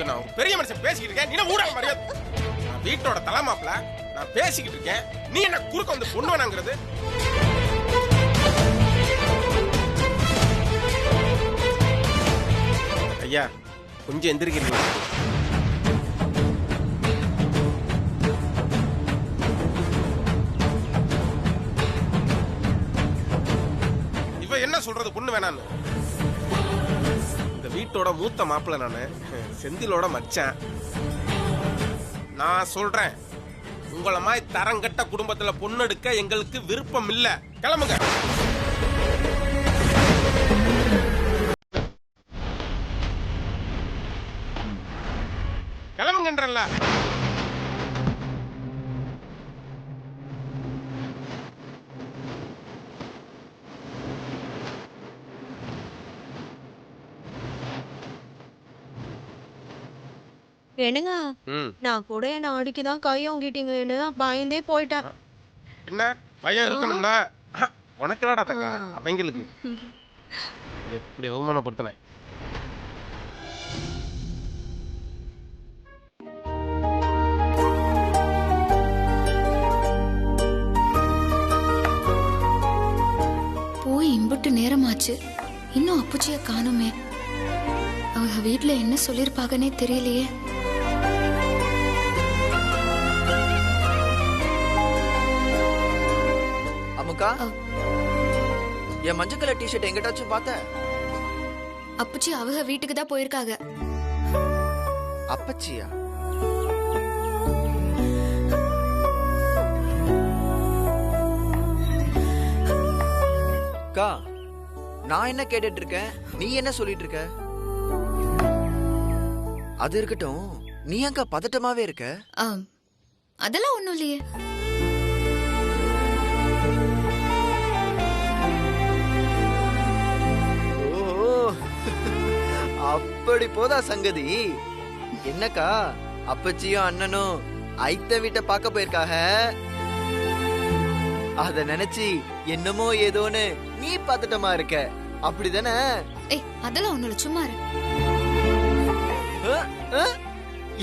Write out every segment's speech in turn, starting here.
இங்க நான் ஒரு பெரிய மனுஷன் பேசிக்கிட்டு இருக்கேன், நீ ஊடக மரியாதை. நான் வீட்டோட தலைமாப்ல, நான் பேசிக்கிட்டு இருக்கேன், நீ என்ன குறுக்க வந்து பொண்ணு வேணாங்கிறது? ஐயா கொஞ்சம் எந்திரிக்கிறீங்களா? இவ என்ன சொல்றது பொண்ணு வேணான்னு? இந்த வீட்டோட மூத்த மாப்பிள்ள நானு, செந்திலோட மச்சான். நான் சொல்றேன், உங்கள மாதிரி தரங்கட்ட குடும்பத்துல பொண்ணு எடுக்க எங்களுக்கு விருப்பம் இல்ல. கிளம்புங்க. கிளம்புங்கன்றல. என்னங்க, நான் கூட என்ன அடிக்கதான் கை ஓங்கிட்டீங்கன்னு பயந்தே போயிட்டேன். என்ன பையன் இருக்கணும்ல? உனக்கு என்னடா தக்கா, அவங்களுக்கு எப்படி அவமானப்படுத்தினேன். போய் இம்புட்டு நேரமாச்சு, இன்னும் அப்புச்சிய காணுமே. அவங்க வீட்டுல என்ன சொல்லிருப்பாங்கன்னே தெரியலையே. அமுக்கா, என் மஞ்சள் கலர் டிஷர்ட் எங்கிட்டாச்சும் பார்த்த? அப்புச்சி அவங்க வீட்டுக்கு தான் போயிருக்காங்க. அப்பச்சியா? அக்கா, நான் என்ன கேட்டுட்டு இருக்கேன், நீ என்ன சொல்லிட்டு இருக்க? அது இருக்கட்டும், நீ அக்கா பதட்டமாவே இருக்க? அதெல்லாம் ஒண்ணும் இல்லையே. அப்படி போதா சங்கதி. என்னக்கா, அப்பச்சியும் அண்ணனும் ஐத்த வீட்டை பார்க்க போயிருக்காக. அத நினைச்சு என்னமோ ஏதோன்னு நீ பதட்டமா இருக்க, அப்படிதானே? ஏய், அதெல்லாம் ஒண்ணு இல்ல, சும்மா இரு.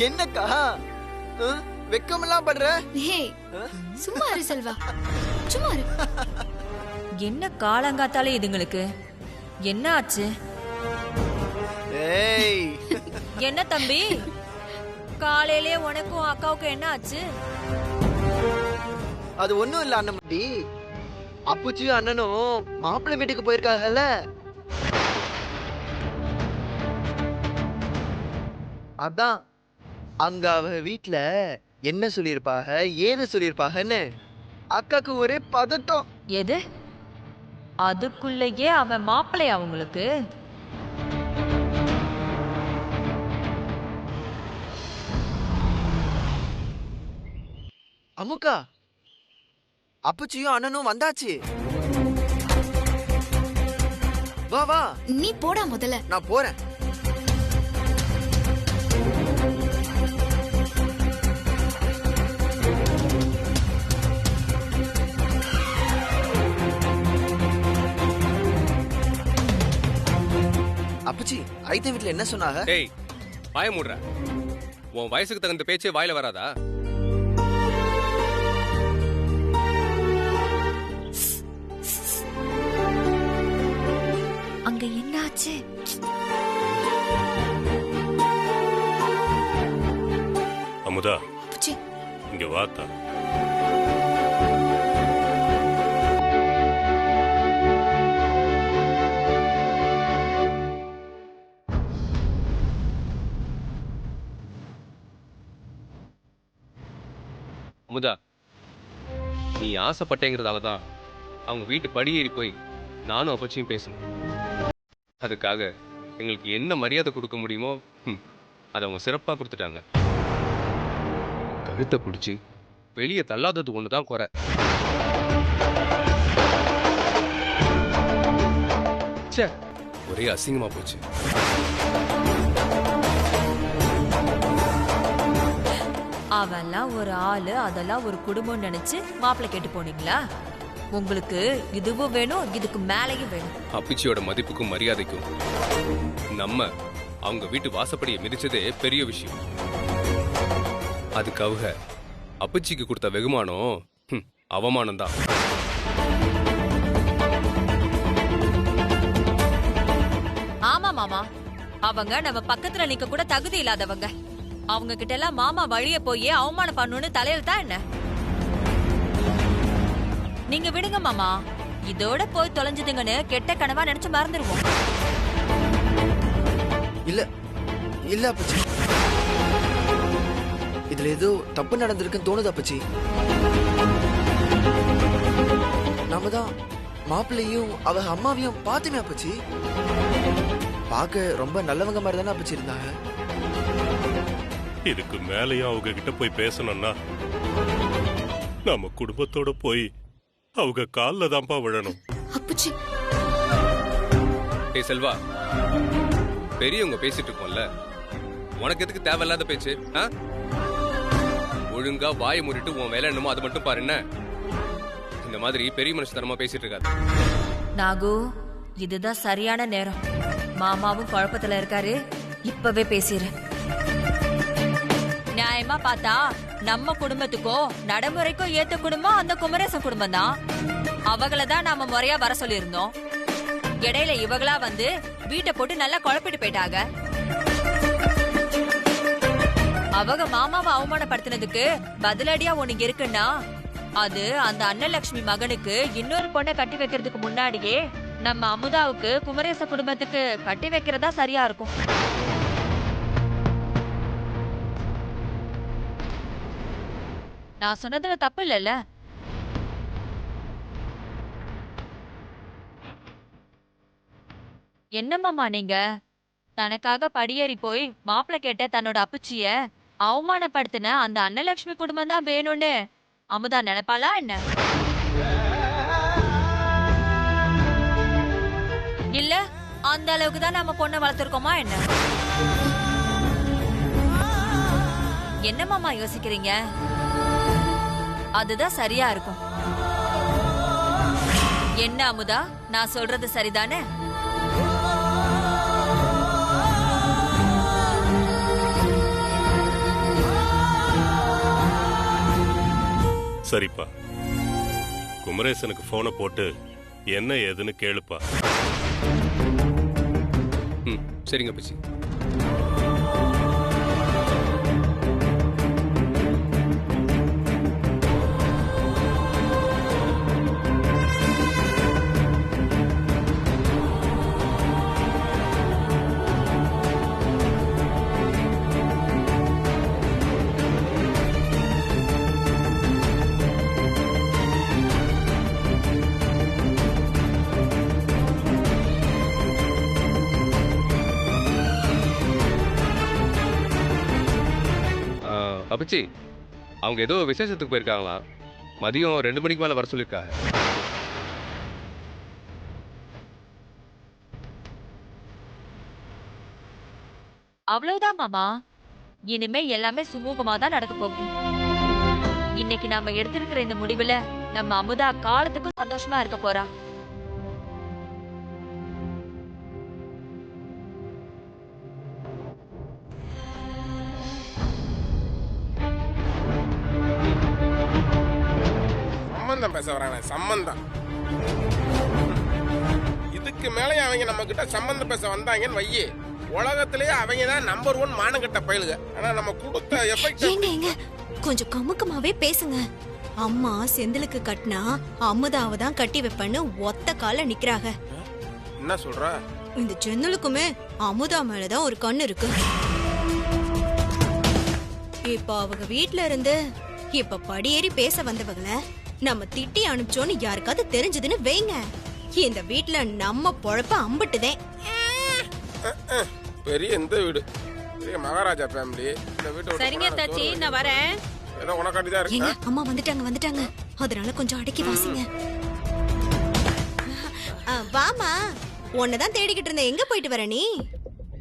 என்னக்கா வெக்கமெல்லாம் படுற? ஏய், சும்மா இரு செல்வா, சும்மா இரு. என்ன காலங்காத்தாலே இதுங்களுக்கு என்ன ஆச்சு? ஏய், என்ன தம்பி, காலையிலே உனக்கும் அக்காவுக்கும் என்ன ஆச்சு? அது ஒண்ணும் இல்ல அண்ணன்டி, அப்புச்சியும் அண்ணனும் மாப்பிள்ளை வீட்டுக்கு போயிருக்காங்கல்ல. அதான் அங்க அவ வீட்டுல என்ன சொல்லிருப்பாக, ஏது சொல்லிருப்பாகன்னு அக்காக்கு ஒரே பதட்டம். எது? அதுக்குள்ளேயே அவன் மாப்பிள்ளை அவங்களுக்கு? அமுக்கா, அப்புச்சியும் அண்ணனும் வந்தாச்சு. வா வா. நீ போடா முதல்ல. நான் போறேன். அப்பச்சி, ஐத்த வீட்டுல என்ன சொன்னாங்க? டேய், வாய மூடுற. உன் வயசுக்கு தகுந்த பேச்சே வாயில வராதா? அங்க என்னாச்சு? அமுதா, அப்புச்சி, இங்க வாத்தா. அமுதா, நீ ஆசைப்பட்டேங்கிறதால தான் அவங்க வீட்டு படியேறி போய் நானும் அப்பச்சியும் பேசணும். அதுக்காக எங்களுக்கு என்ன மரியாதை கொடுக்க முடியுமோ அதை அவங்க சிறப்பாக கொடுத்துட்டாங்க. கழுத்தை பிடிச்சி வெளியே தள்ளாதது ஒன்று தான் குறை. ச்சே, ஒரே அசிங்கமா போச்சு. அவெல்லாம் ஒரு ஆளு, அதெல்லாம் ஒரு குடும்பம் நினைச்சு மாப்பிள்ளை கேட்டு போனீங்களா? உங்களுக்கு இதுவும் வேணும், இதுக்கு மேலேயும் வேணும். அப்பிச்சியோட மதிப்புக்கும் மரியாதைக்கும் நம்ம அவங்க வீட்டு வாசப்படியை மிதிச்சதே பெரிய விஷயம். அதுக்கு அவங்க அப்பச்சிக்கு கொடுத்த வெகுமானம் அவமானம் தான். ஆமா மாமா, அவங்க நம்ம பக்கத்துல நிக்க கூட தகுதி இல்லாதவங்க. அவங்க கிட்ட எல்லாம் மாமா வழிய போய் அவமானம் பண்ணணும்னு தலையெழுத்தா என்ன? நீங்க விடுங்க மாமா, இதோட போய் தொலைஞ்சதுங்கன்னு கெட்ட கனவா நினைச்சு மறந்துடுவோம். இல்ல இல்ல அப்பச்சி, இதுல ஏதோ தப்பு நடந்திருக்குன்னு தோணுது அப்பச்சி. நாம தான் மாப்பிள்ளையும் அவ அம்மாவையும் பார்த்துமே அப்பச்சி. பார்க்க ரொம்ப நல்லவங்க மாதிரி தானே அப்பச்சி இருந்தாங்க. இதுக்கு மேலேயும் அவங்க கிட்ட போய் பேசணும்னா நம்ம குடும்பத்தோட போய் அவங்க காலில் தான்ப்பா விழணும். அப்புச்சி ஏய் செல்வா, பெரியவங்க பேசிட்டு இருக்கோம்ல, உனக்கு எதுக்கு தேவையில்லாத பேச்சு? ஒழுங்கா வாயை மூடிட்டு உன் வேலை என்னமோ அது மட்டும் பாரு. என்ன இந்த மாதிரி பெரிய மனுஷத்தனமா பேசிட்டு இருக்காது. நாகு, இதுதான் சரியான நேரம். மாமாவும் குழப்பத்துல இருக்காரு, இப்பவே பேசிரு. நியாயமா பார்த்தா நம்ம குடும்பத்துக்கோ நடைமுறைக்கோ ஏத்த குடும்பம் அந்த குமரேசன் குடும்பம் தான். அவங்கள தான் நாம முறையா வர சொல்லியிருந்தோம். இடையில இவங்களா வந்து வீட்டை போட்டு நல்லா குழப்பிட்டு போயிட்டாங்க. அவங்க மாமாவை அவமானப்படுத்தினதுக்கு பதிலடியா ஒண்ணு இருக்குன்னா அது அந்த அன்னலட்சுமி மகனுக்கு இன்னொரு பொண்ணை கட்டி வைக்கிறதுக்கு முன்னாடியே நம்ம அமுதாவுக்கு குமரேச குடும்பத்துக்கு கட்டி வைக்கிறதா சரியா இருக்கும். நான் சொன்னதுல தப்பு இல்லைல்ல? என்னம்மாமா நீங்க தனக்காக படியேறி போய் மாப்பிள்ளை கேட்ட தன்னோட அப்புச்சிய அவமானப்படுத்தின அந்த அன்னலட்சுமி குடும்பம் தான் வேணும்னு அமுதா நினைப்பாளா என்ன? இல்ல அந்த அளவுக்கு தான் நம்ம பொண்ணை வளர்த்திருக்கோமா என்ன? என்னமாமா யோசிக்கிறீங்க? அதுதான் சரியா இருக்கும். என்ன அமுதா, நான் சொல்றது சரிதானே? சரிப்பா, குமரேசனுக்கு போனை போட்டு என்ன ஏதுன்னு கேளுப்பா. சரிங்க பிச்சி. அப்பச்சி, அவங்க ஏதோ விசேஷத்துக்கு போயிருக்காங்களா? மதியம் 2 மணிக்கு மேல வர சொல்லிருக்காங்க. அவ்வளவுதான் மாமா, இனிமே எல்லாமே சுமூகமா தான் நடக்க போகும். இன்னைக்கு நாம எடுத்திருக்கிற இந்த முடிவுல நம்ம அமுதா காலத்துக்கும் சந்தோஷமா இருக்க போறா. சம்பந்தம் பேச வராங்க. சம்பந்தம் இதுக்கு மேலே அவங்க நம்ம கிட்ட சம்பந்தம் பேச வந்தாங்கன்னு வையே, உலகத்திலேயே அவங்க தான் நம்பர் 1 மானங்கட்ட பயலுங்க. ஆனா நம்ம கொடுத்த எஃபெக்ட் ஏங்க கொஞ்சம் கமுக்கமாவே பேசுங்க. அம்மா செந்திலுக்கு கட்டினா அமுதாவை தான் கட்டி வைப்பேன்னு ஒத்த கால நிக்கிறாங்க. என்ன சொல்ற? இந்த செந்திலுக்குமே அமுதா மேலதான் ஒரு கண்ணு இருக்கு. இப்ப அவங்க வீட்ல இருந்து இப்ப படியேறி பேச வந்தவங்கள நம்ம திட்டி அனுப்பிச்சோன்னு யாருக்காவது தெரிஞ்சதுன்னு வைங்க, இந்த வீட்ல நம்ம பொழப்ப அம்பிட்டுதே. பெரிய இந்த வீடு பெரிய மகாராஜா ஃபேமிலி. இந்த வீட்டை சரிங்க தாச்சி, நான் வரேன். ஏதோ உனக்காண்டி தான் ஏங்க இருக்கு. அம்மா வந்துட்டாங்க, அதனால கொஞ்சம் அடக்கி வாசிங்க. வாமா, உன்னதான் தேடிக்கிட்டு இருந்தேன். எங்க போயிட்டு வர நீ?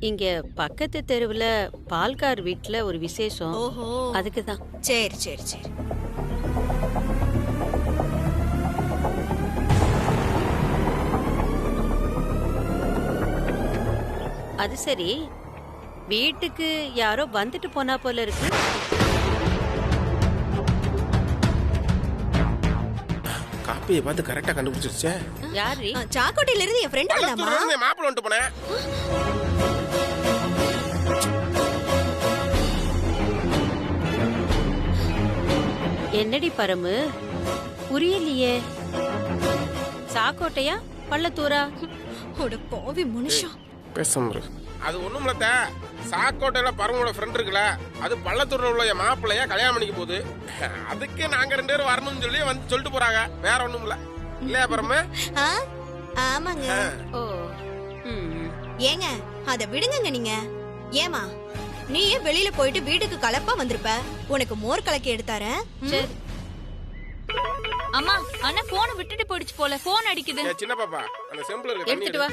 இங்க பக்கத்து தெருவுல பால்கார் வீட்ல ஒரு விசேஷம். ஓஹோ, அதுக்குதான். சரி சரி சரி. அது சரி, வீட்டுக்கு யாரோ வந்துட்டு போனா போல இருக்கு. காப்பியை பார்த்து கரெக்டா கண்டுபிடிச்சிருச்சே. யாரு? சாக்கோட்டையில இருந்து என் ஃப்ரெண்ட் வந்தாமா? பள்ளத்தூர்ல இருந்து என் மாப்பிள்ளை வந்துட்டு போனேன். என்னடி பரமு, புரியலையே. சாக்கோட்டையா பள்ளத்தூரா? ஒரு பாவி மனுஷன். பேச அது ஒண்ணும் இல்ல. சாக்கோட்டையில பரமோட ஃப்ரெண்ட் இருக்குல்ல, அது பள்ளத்தூர்ல உள்ள என் மாப்பிள்ளைய கல்யாணம் பண்ணிக்க போகுது. அதுக்கு நாங்க 2 பேரும் வரணும்னு சொல்லி வந்து சொல்லிட்டு போறாங்க. வேற ஒண்ணும் இல்ல. இல்லையா பரம? ஆ, ஆமாங்க. ஓ. ம். ஏங்க அத விடுங்கங்க நீங்க. ஏமா நீயே வெளியில போயிட்டு வீட்டுக்கு கலப்பா வந்திருப்ப. உனக்கு மோர் கலக்கி எடுத்தாரேன். சரி. அம்மா அண்ணா போனை விட்டுட்டு போயிடுச்சு போல, போன் அடிக்குது. சின்ன பாப்பா அந்த செம்பிள் இருக்கு, எடுத்துட்டு வா.